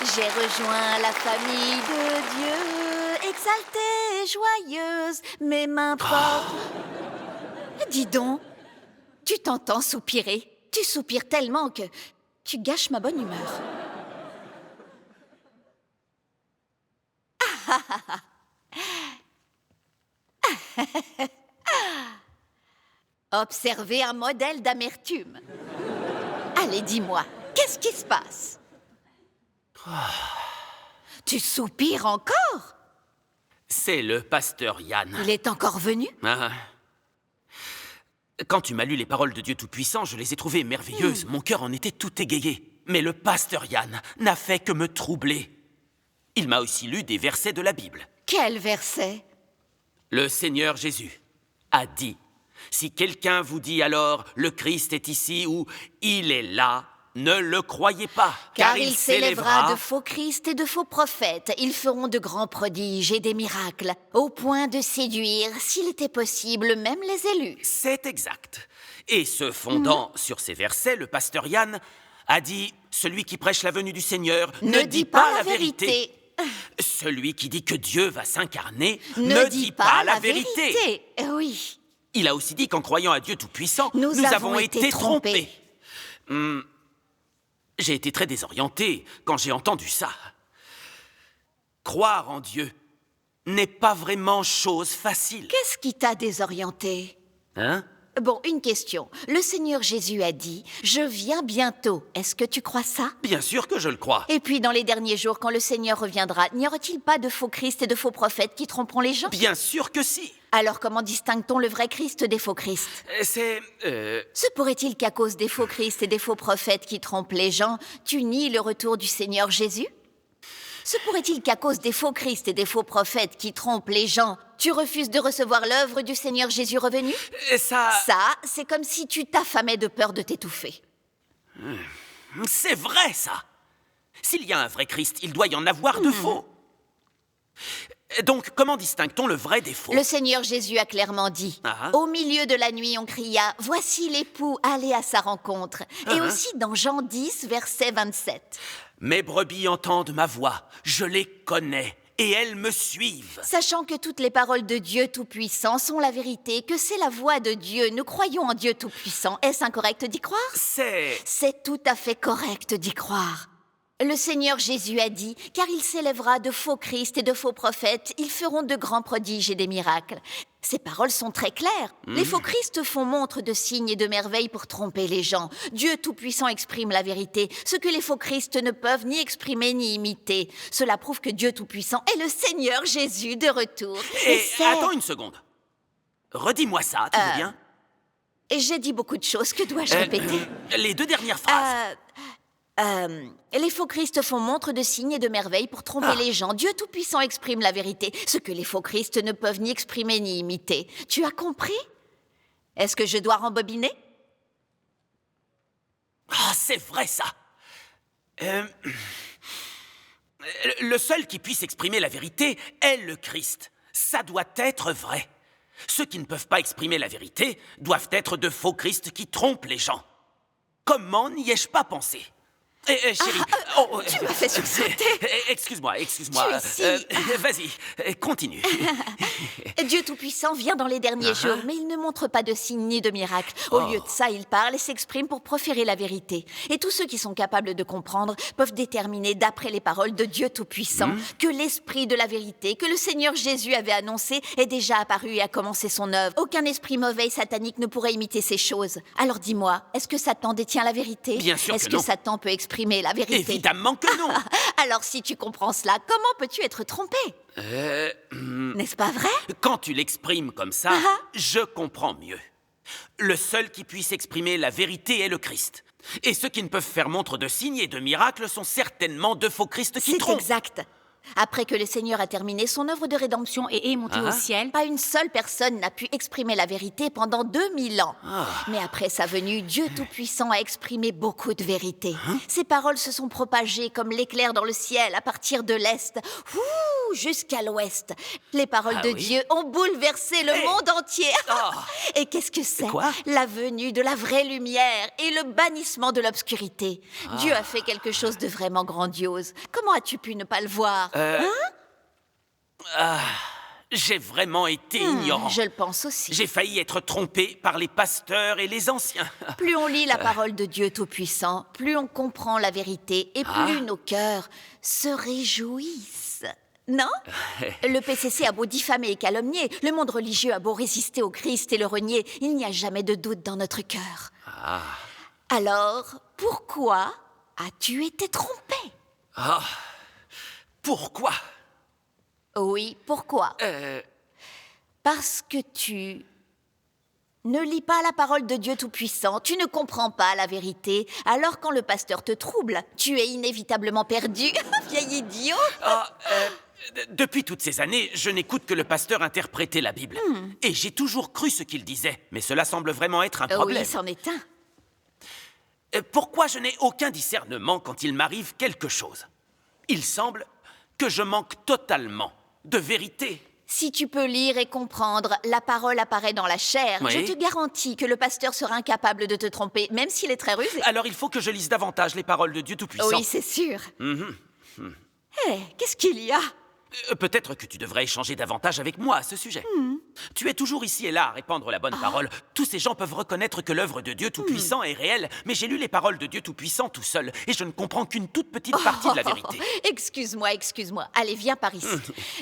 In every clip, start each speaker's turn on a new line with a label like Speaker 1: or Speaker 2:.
Speaker 1: J'ai rejoint la famille de Dieu, exaltée et joyeuse, mais m'importe. Dis donc, tu t'entends soupirer. Tu soupires tellement que tu gâches ma bonne humeur. Observez un modèle d'amertume. Allez, dis-moi, qu'est-ce qui se passe? Tu soupires encore?
Speaker 2: C'est le pasteur Yann.
Speaker 1: Il est encore venu?
Speaker 2: Ah. Quand tu m'as lu les paroles de Dieu Tout-Puissant, je les ai trouvées merveilleuses. Mon cœur en était tout égayé. Mais le pasteur Yann n'a fait que me troubler. Il m'a aussi lu des versets de la Bible.
Speaker 1: Quel verset?
Speaker 2: Le Seigneur Jésus a dit, « Si quelqu'un vous dit alors, le Christ est ici ou il est là, ne le croyez pas,
Speaker 1: Car il s'élèvera de faux Christ et de faux prophètes. Ils feront de grands prodiges et des miracles, au point de séduire, s'il était possible, même les élus. »
Speaker 2: C'est exact. Et se fondant sur ces versets, le pasteur Yann a dit, « Celui qui prêche la venue du Seigneur ne dit pas la vérité. Celui qui dit que Dieu va s'incarner ne dit pas la vérité. »
Speaker 1: Oui.
Speaker 2: Il a aussi dit qu'en croyant à Dieu Tout-Puissant,
Speaker 1: Nous avons été trompés.
Speaker 2: J'ai été très désorienté quand j'ai entendu ça. Croire en Dieu n'est pas vraiment chose facile.
Speaker 1: Qu'est-ce qui t'a désorienté?
Speaker 2: Hein?
Speaker 1: Bon, une question. Le Seigneur Jésus a dit « Je viens bientôt ». Est-ce que tu crois ça?
Speaker 2: Bien sûr que je le crois.
Speaker 1: Et puis, dans les derniers jours, quand le Seigneur reviendra, n'y aura-t-il pas de faux Christ et de faux prophètes qui tromperont les gens?
Speaker 2: Bien sûr que si.
Speaker 1: Alors, comment distingue-t-on le vrai Christ des faux Christ? Se pourrait-il qu'à cause des faux Christ et des faux prophètes qui trompent les gens, tu nies le retour du Seigneur Jésus? Se pourrait-il qu'à cause des faux Christ et des faux prophètes qui trompent les gens, tu refuses de recevoir l'œuvre du Seigneur Jésus revenu?
Speaker 2: Ça,
Speaker 1: c'est comme si tu t'affamais de peur de t'étouffer.
Speaker 2: c'est vrai, ça. S'il y a un vrai Christ, il doit y en avoir de faux. Donc, comment distingue-t-on le vrai des faux?
Speaker 1: Le Seigneur Jésus a clairement dit, au milieu de la nuit, on cria, « Voici l'époux, allez à sa rencontre ». Et aussi dans Jean 10, verset 27.
Speaker 2: Mes brebis entendent ma voix, je les connais, et elles me suivent.
Speaker 1: Sachant que toutes les paroles de Dieu Tout-Puissant sont la vérité, que c'est la voix de Dieu, nous croyons en Dieu Tout-Puissant. Est-ce incorrect d'y croire? C'est tout à fait correct d'y croire. Le Seigneur Jésus a dit, car il s'élèvera de faux Christ et de faux prophètes, ils feront de grands prodiges et des miracles. Ces paroles sont très claires. Les faux Christ font montre de signes et de merveilles pour tromper les gens. Dieu Tout-Puissant exprime la vérité, ce que les faux Christ ne peuvent ni exprimer ni imiter. Cela prouve que Dieu Tout-Puissant est le Seigneur Jésus de retour.
Speaker 2: Et attends une seconde. Redis-moi ça, tu veux bien?
Speaker 1: J'ai dit beaucoup de choses, que dois-je répéter?
Speaker 2: Les deux dernières phrases.
Speaker 1: Les faux Christ font montre de signes et de merveilles pour tromper les gens. Dieu Tout-Puissant exprime la vérité, ce que les faux Christ ne peuvent ni exprimer ni imiter. Tu as compris? Est-ce que je dois rembobiner?
Speaker 2: Ah, c'est vrai, ça. Le seul qui puisse exprimer la vérité est le Christ. Ça doit être vrai. Ceux qui ne peuvent pas exprimer la vérité doivent être de faux Christ qui trompent les gens. Comment n'y ai-je pas pensé? Chérie,
Speaker 1: tu m'as fait sursauter.
Speaker 2: Excuse-moi. Vas-y, continue.
Speaker 1: Dieu Tout-Puissant vient dans les derniers jours, mais il ne montre pas de signes ni de miracles. Au lieu de ça, il parle et s'exprime pour proférer la vérité. Et tous ceux qui sont capables de comprendre peuvent déterminer, d'après les paroles de Dieu Tout-Puissant, que l'esprit de la vérité, que le Seigneur Jésus avait annoncé, est déjà apparu et a commencé son œuvre. Aucun esprit mauvais et satanique ne pourrait imiter ces choses. Alors dis-moi, est-ce que Satan détient la vérité?
Speaker 2: Bien sûr que non.
Speaker 1: Est-ce que Satan peut exprimer la vérité?
Speaker 2: Évidemment que non.
Speaker 1: Alors si tu comprends cela, comment peux-tu être trompé? N'est-ce pas vrai?
Speaker 2: Quand tu l'exprimes comme ça, je comprends mieux. Le seul qui puisse exprimer la vérité est le Christ. Et ceux qui ne peuvent faire montre de signes et de miracles sont certainement de faux Christ qui trompent.
Speaker 1: C'est exact. Après que le Seigneur a terminé son œuvre de rédemption et est monté au ciel, pas une seule personne n'a pu exprimer la vérité pendant 2000 ans. Mais après sa venue, Dieu Tout-Puissant a exprimé beaucoup de vérité. Ses paroles se sont propagées comme l'éclair dans le ciel à partir de l'Est, jusqu'à l'Ouest. Les paroles de Dieu ont bouleversé le monde entier. Et qu'est-ce que c'est? La venue de la vraie lumière et le bannissement de l'obscurité. Dieu a fait quelque chose de vraiment grandiose. Comment as-tu pu ne pas le voir?
Speaker 2: J'ai vraiment été ignorant.
Speaker 1: Je le pense aussi.
Speaker 2: J'ai failli être trompé par les pasteurs et les anciens.
Speaker 1: Plus on lit la parole de Dieu Tout-Puissant, plus on comprend la vérité et plus nos cœurs se réjouissent. Non? Le PCC a beau diffamer et calomnier, le monde religieux a beau résister au Christ et le renier, il n'y a jamais de doute dans notre cœur. Alors, pourquoi as-tu été trompé?
Speaker 2: Pourquoi?
Speaker 1: Oui, pourquoi? Parce que tu ne lis pas la parole de Dieu Tout-Puissant, tu ne comprends pas la vérité. Alors quand le pasteur te trouble, tu es inévitablement perdu. Vieil idiot!
Speaker 2: Depuis toutes ces années, je n'écoute que le pasteur interpréter la Bible. Et j'ai toujours cru ce qu'il disait. Mais cela semble vraiment être un problème.
Speaker 1: Oui, c'en est un.
Speaker 2: Pourquoi je n'ai aucun discernement quand il m'arrive quelque chose? Il semble que je manque totalement de vérité.
Speaker 1: Si tu peux lire et comprendre, la parole apparaît dans la chair. Je te garantis que le pasteur sera incapable de te tromper, même s'il est très rusé.
Speaker 2: Alors il faut que je lise davantage les paroles de Dieu Tout-Puissant.
Speaker 1: Oui, c'est sûr. Qu'est-ce qu'il y a?
Speaker 2: Peut-être que tu devrais échanger davantage avec moi à ce sujet. Tu es toujours ici et là à répandre la bonne parole. Tous ces gens peuvent reconnaître que l'œuvre de Dieu Tout-Puissant est réelle, mais j'ai lu les paroles de Dieu Tout-Puissant tout seul, et je ne comprends qu'une toute petite partie de la vérité.
Speaker 1: Excuse-moi. Allez, viens par ici.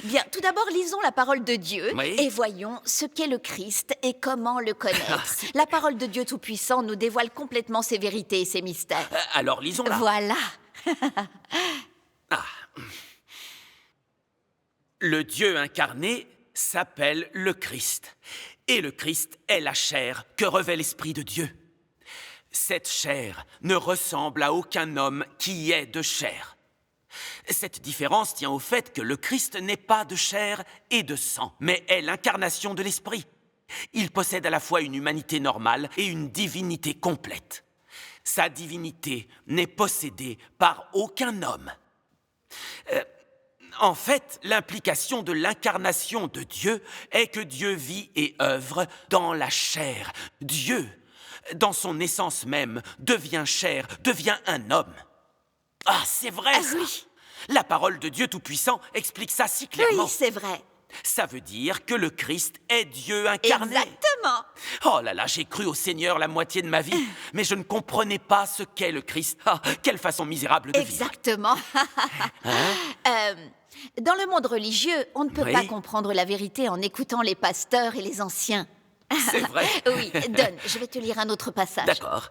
Speaker 1: Bien, tout d'abord, lisons la parole de Dieu et voyons ce qu'est le Christ et comment le connaître. La parole de Dieu Tout-Puissant nous dévoile complètement ses vérités et ses mystères.
Speaker 2: Alors, lisons-la.
Speaker 1: Voilà.
Speaker 2: Le Dieu incarné s'appelle le Christ. Et le Christ est la chair que revêt l'Esprit de Dieu. Cette chair ne ressemble à aucun homme qui est de chair. Cette différence tient au fait que le Christ n'est pas de chair et de sang, mais est l'incarnation de l'Esprit. Il possède à la fois une humanité normale et une divinité complète. Sa divinité n'est possédée par aucun homme. En fait, l'implication de l'incarnation de Dieu est que Dieu vit et œuvre dans la chair. Dieu, dans son essence même, devient chair, devient un homme. C'est vrai ça!
Speaker 1: Oui.
Speaker 2: La parole de Dieu Tout-Puissant explique ça si clairement.
Speaker 1: Oui, c'est vrai.
Speaker 2: Ça veut dire que le Christ est Dieu incarné.
Speaker 1: Exactement.
Speaker 2: Oh là là, j'ai cru au Seigneur la moitié de ma vie, mais je ne comprenais pas ce qu'est le Christ. Quelle façon misérable de vivre.
Speaker 1: Exactement. Dans le monde religieux, on ne peut pas comprendre la vérité en écoutant les pasteurs et les anciens.
Speaker 2: C'est vrai.
Speaker 1: Oui, donne, je vais te lire un autre passage.
Speaker 2: D'accord.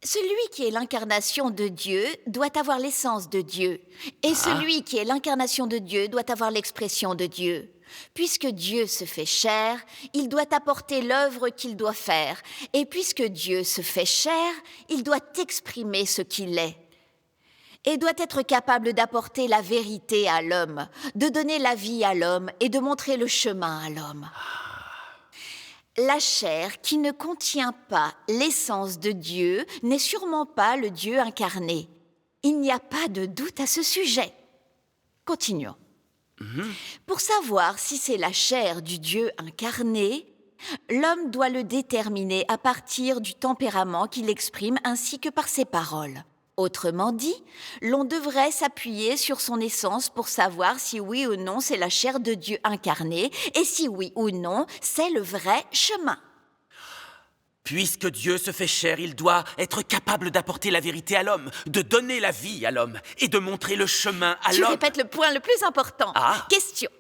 Speaker 1: Celui qui est l'incarnation de Dieu doit avoir l'essence de Dieu. Et celui qui est l'incarnation de Dieu doit avoir l'expression de Dieu. Puisque Dieu se fait chair, il doit apporter l'œuvre qu'il doit faire. Et puisque Dieu se fait chair, il doit exprimer ce qu'il est. Et doit être capable d'apporter la vérité à l'homme, de donner la vie à l'homme et de montrer le chemin à l'homme. La chair qui ne contient pas l'essence de Dieu n'est sûrement pas le Dieu incarné. Il n'y a pas de doute à ce sujet. Continuons. Pour savoir si c'est la chair du Dieu incarné, l'homme doit le déterminer à partir du tempérament qu'il exprime ainsi que par ses paroles. Autrement dit, l'on devrait s'appuyer sur son essence pour savoir si oui ou non c'est la chair de Dieu incarnée et si oui ou non c'est le vrai chemin.
Speaker 2: Puisque Dieu se fait chair, il doit être capable d'apporter la vérité à l'homme, de donner la vie à l'homme et de montrer le chemin à l'homme.
Speaker 1: Tu répètes le point le plus important. Question.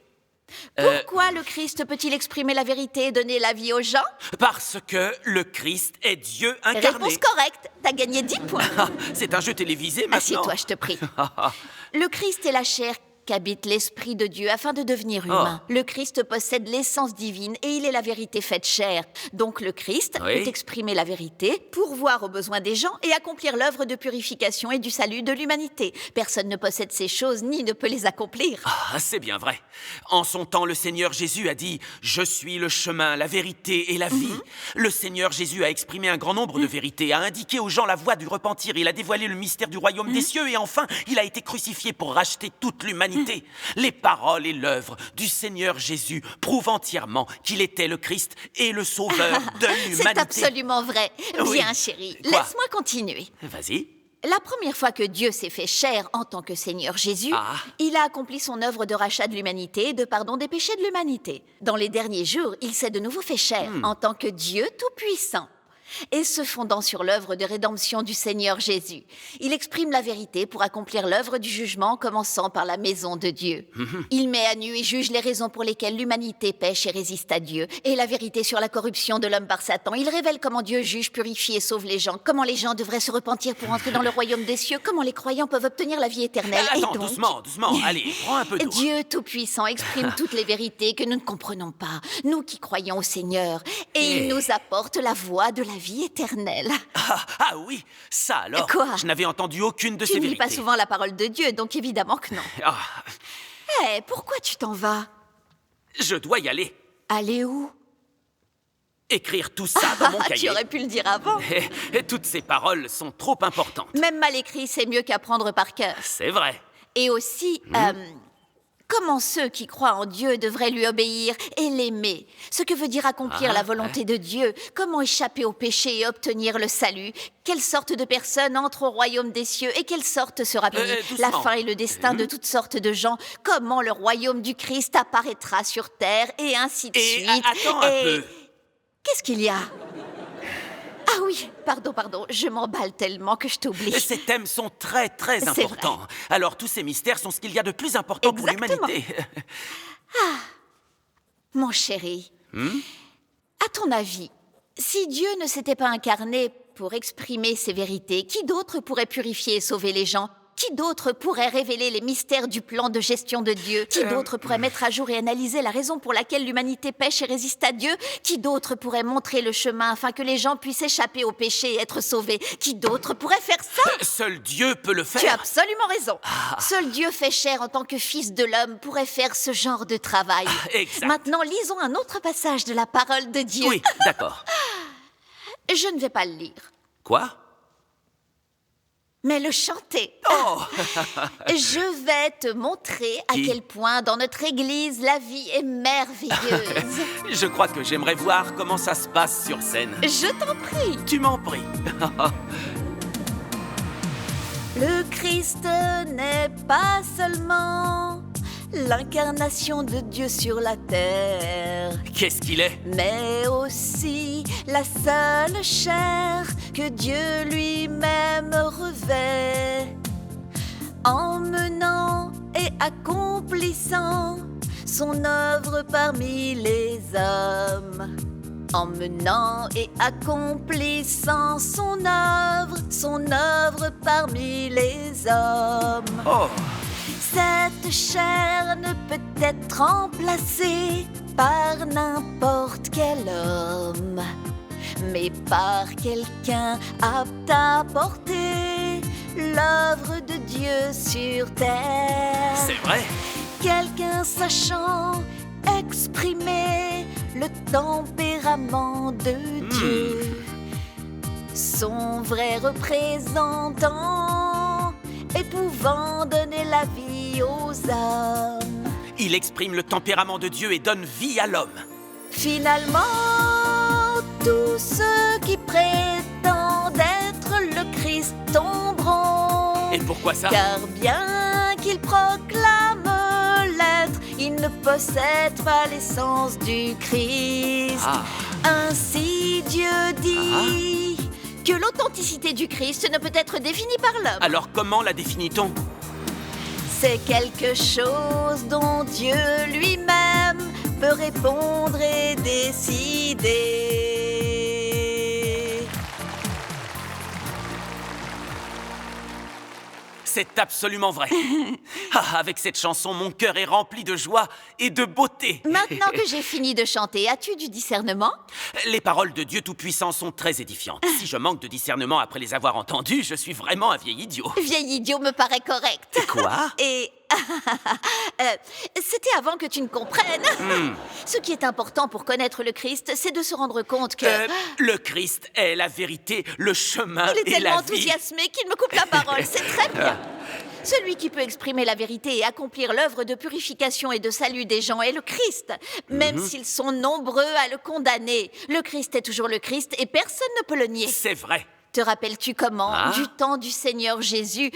Speaker 1: Pourquoi le Christ peut-il exprimer la vérité et donner la vie aux gens?
Speaker 2: Parce que le Christ est Dieu incarné.
Speaker 1: Réponse correcte. T'as gagné 10 points.
Speaker 2: C'est un jeu télévisé maintenant.
Speaker 1: Assieds-toi, je te prie. Le Christ est la chair qu'habite l'Esprit de Dieu afin de devenir humain. Le Christ possède l'essence divine et il est la vérité faite chair. Donc le Christ peut exprimer la vérité, pourvoir aux besoins des gens et accomplir l'œuvre de purification et du salut de l'humanité. Personne ne possède ces choses ni ne peut les accomplir.
Speaker 2: Ah, c'est bien vrai. En son temps, le Seigneur Jésus a dit « Je suis le chemin, la vérité et la vie ». Le Seigneur Jésus a exprimé un grand nombre de vérités, a indiqué aux gens la voie du repentir, il a dévoilé le mystère du royaume des cieux et enfin, il a été crucifié pour racheter toute l'humanité. Les paroles et l'œuvre du Seigneur Jésus prouvent entièrement qu'il était le Christ et le sauveur de l'humanité.
Speaker 1: C'est absolument vrai. Bien, chérie, laisse-moi continuer.
Speaker 2: Vas-y.
Speaker 1: La première fois que Dieu s'est fait chair en tant que Seigneur Jésus, il a accompli son œuvre de rachat de l'humanité et de pardon des péchés de l'humanité. Dans les derniers jours, il s'est de nouveau fait chair en tant que Dieu tout-puissant. Et se fondant sur l'œuvre de rédemption du Seigneur Jésus, il exprime la vérité pour accomplir l'œuvre du jugement en commençant par la maison de Dieu. Il met à nu et juge les raisons pour lesquelles l'humanité pêche et résiste à Dieu, et la vérité sur la corruption de l'homme par Satan. Il révèle comment Dieu juge, purifie et sauve les gens, comment les gens devraient se repentir pour entrer dans le royaume des cieux, comment les croyants peuvent obtenir la vie éternelle.
Speaker 2: Attends,
Speaker 1: et donc,
Speaker 2: doucement, allez, prends un peu d'eau.
Speaker 1: Dieu Tout-Puissant exprime toutes les vérités que nous ne comprenons pas, nous qui croyons au Seigneur, et il nous apporte la voie de la vie éternelle.
Speaker 2: Ah oui, ça alors.
Speaker 1: Quoi?
Speaker 2: Je n'avais entendu aucune de ces vérités.
Speaker 1: Tu ne lis pas souvent la parole de Dieu, donc évidemment que non. Hé, pourquoi tu t'en vas?
Speaker 2: Je dois y aller.
Speaker 1: Aller où?
Speaker 2: Écrire tout ça dans mon cahier.
Speaker 1: Tu aurais pu le dire avant.
Speaker 2: Et toutes ces paroles sont trop importantes.
Speaker 1: Même mal écrit, c'est mieux qu'apprendre par cœur.
Speaker 2: C'est vrai.
Speaker 1: Et aussi, comment ceux qui croient en Dieu devraient lui obéir et l'aimer? Ce que veut dire accomplir la volonté de Dieu? Comment échapper au péché et obtenir le salut? Quelle sorte de personnes entrent au royaume des cieux et quelle sorte sera bénie? La fin et le destin de toutes sortes de gens. Comment le royaume du Christ apparaîtra sur terre et ainsi de suite.
Speaker 2: Attends un peu.
Speaker 1: Qu'est-ce qu'il y a? Ah oui, pardon, je m'emballe tellement que je t'oublie.
Speaker 2: Ces thèmes sont très, très importants.
Speaker 1: Vrai.
Speaker 2: Alors, tous ces mystères sont ce qu'il y a de plus important pour l'humanité.
Speaker 1: Mon chéri, à ton avis, si Dieu ne s'était pas incarné pour exprimer ces vérités, qui d'autre pourrait purifier et sauver les gens? Qui d'autre pourrait révéler les mystères du plan de gestion de Dieu? Qui d'autre pourrait mettre à jour et analyser la raison pour laquelle l'humanité pêche et résiste à Dieu? Qui d'autre pourrait montrer le chemin afin que les gens puissent échapper au péché et être sauvés? Qui d'autre pourrait faire ça?
Speaker 2: Seul Dieu peut le faire.
Speaker 1: Tu as absolument raison. Seul Dieu fait chair en tant que fils de l'homme pourrait faire ce genre de travail.
Speaker 2: Exact.
Speaker 1: Maintenant, lisons un autre passage de la parole de Dieu.
Speaker 2: Oui, d'accord.
Speaker 1: Je ne vais pas le lire.
Speaker 2: Quoi?
Speaker 1: Mais le chanter. Je vais te montrer à quel point dans notre église la vie est merveilleuse.
Speaker 2: Je crois que j'aimerais voir comment ça se passe sur scène.
Speaker 1: Je t'en prie.
Speaker 2: Tu m'en pries.
Speaker 1: Le Christ n'est pas seulement l'incarnation de Dieu sur la terre.
Speaker 2: Qu'est-ce qu'il est?
Speaker 1: Mais aussi la seule chair que Dieu lui-même revêt, emmenant et accomplissant son œuvre parmi les hommes. Emmenant et accomplissant son œuvre parmi les hommes. Cette chair ne peut être remplacée par n'importe quel homme, mais par quelqu'un apte à porter l'œuvre de Dieu sur terre.
Speaker 2: C'est vrai.
Speaker 1: Quelqu'un sachant exprimer le tempérament de Dieu, son vrai représentant et pouvant donner la vie aux hommes.
Speaker 2: Il exprime le tempérament de Dieu et donne vie à l'homme.
Speaker 1: Finalement, tous ceux qui prétendent être le Christ tomberont.
Speaker 2: Et pourquoi ça?
Speaker 1: Car bien qu'ils proclament l'être, ils ne possèdent pas l'essence du Christ. Ainsi Dieu dit que l'authenticité du Christ ne peut être définie par l'homme.
Speaker 2: Alors comment la définit-on?
Speaker 1: C'est quelque chose dont Dieu lui-même peut répondre et décider.
Speaker 2: C'est absolument vrai. Ah, avec cette chanson, mon cœur est rempli de joie et de beauté.
Speaker 1: Maintenant que j'ai fini de chanter, as-tu du discernement?
Speaker 2: Les paroles de Dieu Tout-Puissant sont très édifiantes. Si je manque de discernement après les avoir entendues, je suis vraiment un vieil idiot.
Speaker 1: Vieil idiot me paraît correct.
Speaker 2: Quoi?
Speaker 1: Et... c'était avant que tu ne comprennes. Ce qui est important pour connaître le Christ, c'est de se rendre compte que...
Speaker 2: Le Christ est la vérité, le chemin
Speaker 1: Il est
Speaker 2: et
Speaker 1: tellement
Speaker 2: la vie.
Speaker 1: enthousiasmé qu'il me coupe la parole, c'est très bien. Celui qui peut exprimer la vérité et accomplir l'œuvre de purification et de salut des gens est le Christ, même s'ils sont nombreux à le condamner. Le Christ est toujours le Christ et personne ne peut le nier.
Speaker 2: C'est vrai.
Speaker 1: Te rappelles-tu comment, du temps du Seigneur Jésus,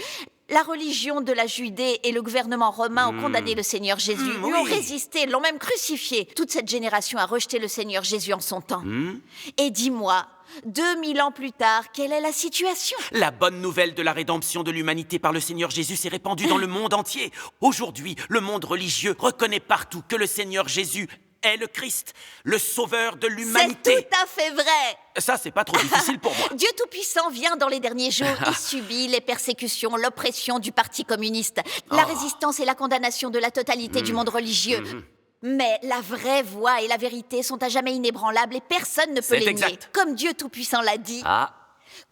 Speaker 1: la religion de la Judée et le gouvernement romain ont condamné le Seigneur Jésus, lui ont résisté, l'ont même crucifié. Toute cette génération a rejeté le Seigneur Jésus en son temps. Et dis-moi, 2000 ans plus tard, quelle est la situation?
Speaker 2: La bonne nouvelle de la rédemption de l'humanité par le Seigneur Jésus s'est répandue dans le monde entier. Aujourd'hui, le monde religieux reconnaît partout que le Seigneur Jésus est le Christ, le sauveur de l'humanité.
Speaker 1: C'est tout à fait vrai.
Speaker 2: Ça, c'est pas trop difficile pour moi.
Speaker 1: Dieu Tout-Puissant vient dans les derniers jours. Il subit les persécutions, l'oppression du Parti communiste, la résistance et la condamnation de la totalité du monde religieux. Mais la vraie voie et la vérité sont à jamais inébranlables et personne ne peut les nier. Comme Dieu Tout-Puissant l'a dit,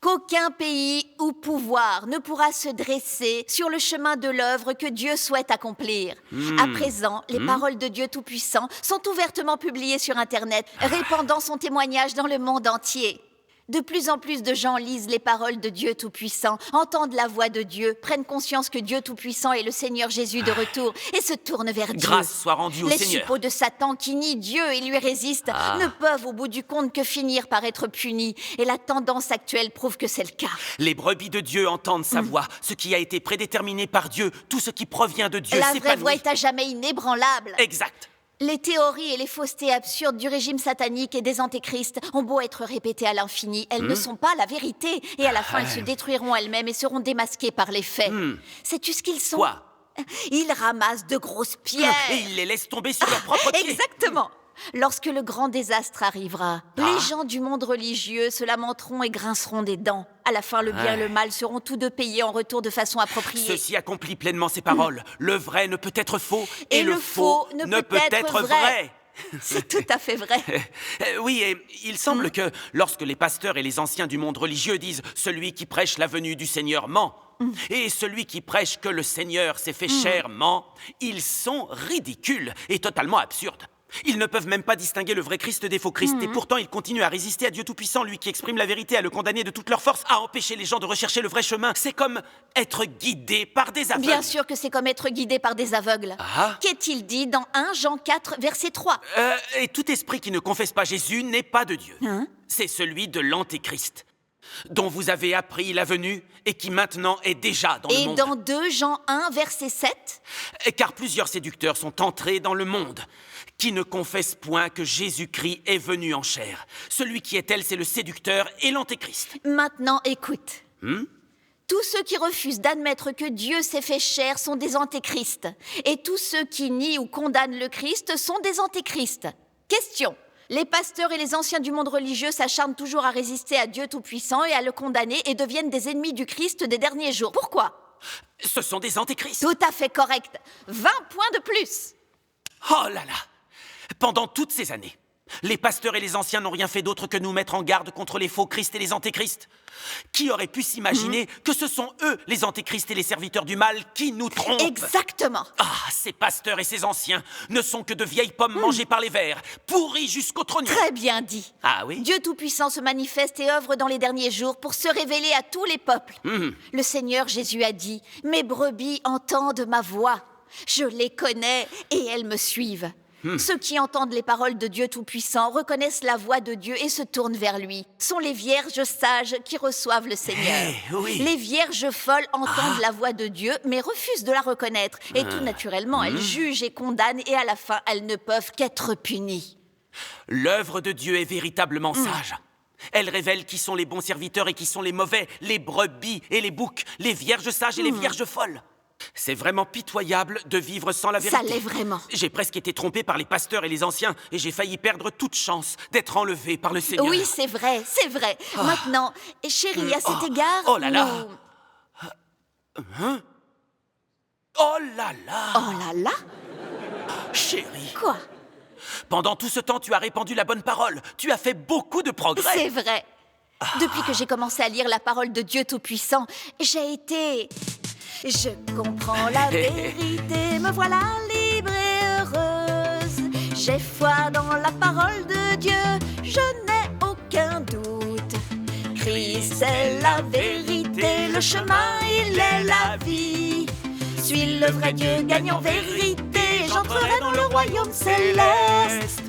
Speaker 1: qu'aucun pays ou pouvoir ne pourra se dresser sur le chemin de l'œuvre que Dieu souhaite accomplir. À présent, les paroles de Dieu Tout-Puissant sont ouvertement publiées sur Internet, répandant son témoignage dans le monde entier. De plus en plus de gens lisent les paroles de Dieu Tout-Puissant, entendent la voix de Dieu, prennent conscience que Dieu Tout-Puissant est le Seigneur Jésus de retour et se tournent vers Dieu.
Speaker 2: Grâce soit rendue au
Speaker 1: Les
Speaker 2: Seigneur.
Speaker 1: suppôts de Satan qui nient Dieu et lui résistent ne peuvent au bout du compte que finir par être punis. Et la tendance actuelle prouve que c'est le cas.
Speaker 2: Les brebis de Dieu entendent sa voix, ce qui a été prédéterminé par Dieu, tout ce qui provient de Dieu
Speaker 1: La
Speaker 2: s'épanouit.
Speaker 1: vraie voix est à jamais inébranlable.
Speaker 2: Exact.
Speaker 1: Les théories et les faussetés absurdes du régime satanique et des antéchrists ont beau être répétées à l'infini, elles ne sont pas la vérité. Et à la fin, elles se détruiront elles-mêmes et seront démasquées par les faits. Sais-tu ce qu'ils sont?
Speaker 2: Quoi?
Speaker 1: Ils ramassent de grosses pierres.
Speaker 2: Et ils les laissent tomber sur leurs propres pieds.
Speaker 1: Exactement. Lorsque le grand désastre arrivera, les gens du monde religieux se lamenteront et grinceront des dents. À la fin, le bien et le mal seront tous deux payés en retour de façon appropriée.
Speaker 2: Ceci accomplit pleinement ses paroles. Le vrai ne peut être faux
Speaker 1: Et le faux ne peut être vrai.
Speaker 2: vrai.
Speaker 1: C'est tout à fait vrai.
Speaker 2: Oui, et il semble que lorsque les pasteurs et les anciens du monde religieux disent « Celui qui prêche la venue du Seigneur ment », et celui qui prêche que le Seigneur s'est fait chair ment, ils sont ridicules et totalement absurdes. Ils ne peuvent même pas distinguer le vrai Christ des faux Christ, et pourtant ils continuent à résister à Dieu Tout-Puissant, lui qui exprime la vérité, à le condamner de toute leur force, à empêcher les gens de rechercher le vrai chemin. C'est comme être guidé par des aveugles.
Speaker 1: Bien sûr que c'est comme être guidé par des aveugles. Qu'est-il dit dans 1 Jean 4, verset 3?
Speaker 2: Et tout esprit qui ne confesse pas Jésus n'est pas de Dieu. C'est celui de l'Antéchrist, dont vous avez appris la venue et qui maintenant est déjà dans le monde.
Speaker 1: Et dans 2 Jean 1, verset 7?
Speaker 2: Car plusieurs séducteurs sont entrés dans le monde, qui ne confessent point que Jésus-Christ est venu en chair. Celui qui est elle, c'est le séducteur et l'Antéchrist.
Speaker 1: Maintenant, écoute. Tous ceux qui refusent d'admettre que Dieu s'est fait chair sont des antéchrists. Et tous ceux qui nient ou condamnent le Christ sont des antéchrists. Question. Les pasteurs et les anciens du monde religieux s'acharnent toujours à résister à Dieu Tout-Puissant et à le condamner et deviennent des ennemis du Christ des derniers jours. Pourquoi?
Speaker 2: Ce sont des antéchrists.
Speaker 1: Tout à fait correct. 20 points de plus.
Speaker 2: Oh là là! Pendant toutes ces années, les pasteurs et les anciens n'ont rien fait d'autre que nous mettre en garde contre les faux Christ et les antéchrists. Qui aurait pu s'imaginer que ce sont eux, les antéchrists et les serviteurs du mal, qui nous trompent?
Speaker 1: Exactement.
Speaker 2: Ces pasteurs et ces anciens ne sont que de vieilles pommes mangées par les vers, pourries jusqu'au trognon.
Speaker 1: Très bien dit.
Speaker 2: Ah oui?
Speaker 1: Dieu Tout-Puissant se manifeste et œuvre dans les derniers jours pour se révéler à tous les peuples. Le Seigneur Jésus a dit « Mes brebis entendent ma voix. Je les connais et elles me suivent. » Ceux qui entendent les paroles de Dieu Tout-Puissant reconnaissent la voix de Dieu et se tournent vers lui. Sont les vierges sages qui reçoivent le Seigneur.
Speaker 2: Oui.
Speaker 1: Les vierges folles entendent la voix de Dieu mais refusent de la reconnaître. Et tout naturellement, elles jugent et condamnent et à la fin, elles ne peuvent qu'être punies.
Speaker 2: L'œuvre de Dieu est véritablement sage. Elle révèle qui sont les bons serviteurs et qui sont les mauvais, les brebis et les boucs, les vierges sages et les vierges folles. C'est vraiment pitoyable de vivre sans la vérité.
Speaker 1: Ça l'est vraiment.
Speaker 2: J'ai presque été trompé par les pasteurs et les anciens et j'ai failli perdre toute chance d'être enlevé par le Seigneur.
Speaker 1: Oui, c'est vrai, c'est vrai. Maintenant, chérie, à cet égard...
Speaker 2: Oh là là. Hein? Oh là là!
Speaker 1: Oh là là!
Speaker 2: Chérie,
Speaker 1: Quoi?
Speaker 2: pendant tout ce temps, tu as répandu la bonne parole. Tu as fait beaucoup de progrès.
Speaker 1: C'est vrai. Depuis que j'ai commencé à lire la parole de Dieu Tout-Puissant, j'ai été... Je comprends la vérité, me voilà libre et heureuse. J'ai foi dans la parole de Dieu, je n'ai aucun doute. Christ est la vérité, le chemin, il est la vie. Suis le vrai Dieu, gagne en vérité, j'entrerai dans le royaume céleste.